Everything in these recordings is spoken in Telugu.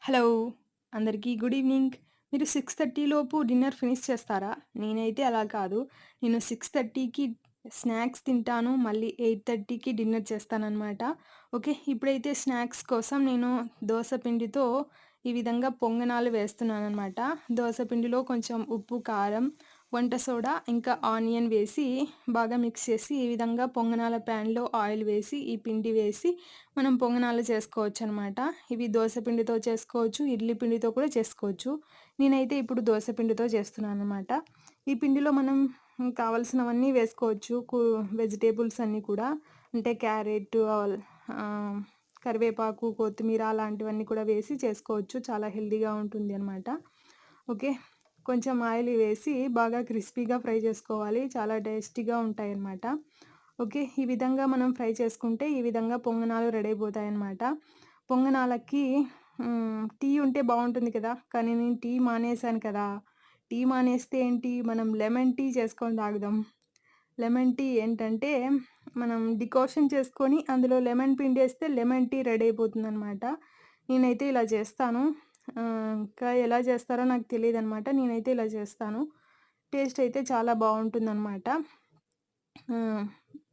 హలో! అందరికీ గుడ్ ఈవినింగ్. మీరు 6:30 లోపు డిన్నర్ ఫినిష్ చేస్తారా? నేనైతే అలా కాదు. నేను 6:30కి స్నాక్స్ తింటాను. మళ్ళీ 8:30కి డిన్నర్ చేస్తాననమాట. ఓకే. ఇప్పుడైతే స్నాక్స్ కోసం నేను దోస పిండితో ఈ విధంగా పొంగనాలు వేస్తున్నాననమాట. దోస పిండిలో కొంచెం ఉప్పు, కారం, వంట సోడా, ఇంకా ఆనియన్ వేసి బాగా మిక్స్ చేసి ఈ విధంగా పొంగనాల ప్యాన్‌లో ఆయిల్ వేసి, ఈ పిండి వేసి మనం పొంగనాలు చేసుకోవచ్చనమాట. ఇవి దోస పిండితో చేసుకోవచ్చు, ఇడ్లీ పిండితో కూడా చేసుకోవచ్చు. నేనైతే ఇప్పుడు దోస పిండితో చేస్తున్నాననమాట. ఈ పిండిలో మనం కావాల్సినవన్నీ వేసుకోవచ్చు. వెజిటబుల్స్ అన్నీ కూడా అంటే క్యారెట్, ఆహ్, కరివేపాకు, కొత్తిమీర అలాంటివన్నీ కూడా వేసి చేసుకోవచ్చు. చాలా హెల్తీగా ఉంటుంది అనమాట. ఓకే. కొంచెం ఆయిల్ వేసి బాగా క్రిస్పీగా ఫ్రై చేసుకోవాలి. చాలా టేస్టీగా ఉంటాయన్నమాట. ఓకే. ఈ విధంగా మనం ఫ్రై చేసుకుంటే ఈ విధంగా పొంగనాలు రెడీ అయిపోతాయన్నమాట. పొంగనాలకి టీ ఉంటే బావుంటుంది కదా! కానీ నేను టీ మానేశాను కదా! టీ మానేస్తే ఏంటి మనం లెమన్ టీ చేసుకొని తాగుదాం. లెమన్ టీ ఏంటంటే మనం డికాషన్ చేసుకొని అందులో లెమన్ పిండేస్తే లెమన్ టీ రెడీ అయిపోతుందనమాట. నేనైతే ఇలా చేస్తాను. ఇంకా ఎలా చేస్తారో నాకు తెలీదనమాట. నేనైతే ఇలా చేస్తాను. టేస్ట్ అయితే చాలా బావుంటుందనమాట. ఆహ్,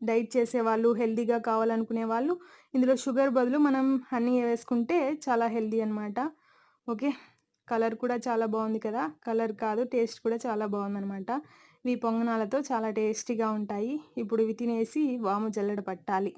డైట్ చేసేవాళ్ళు, హెల్తీగా కావాలనుకునే వాళ్ళు ఇందులో షుగర్ బదులు మనం హనీ వేసుకుంటే చాలా హెల్తీ అనమాట. ఓకే. కలర్ కూడా చాలా బావుంది కదా! కలర్ కాదు టేస్ట్ కూడా చాలా బావుందనమాట. ఇవి పొంగనాలతో చాలా టేస్టీగా ఉంటాయి. ఇప్పుడు ఇవి తినేసి వాము జల్లెడ పట్టాలి.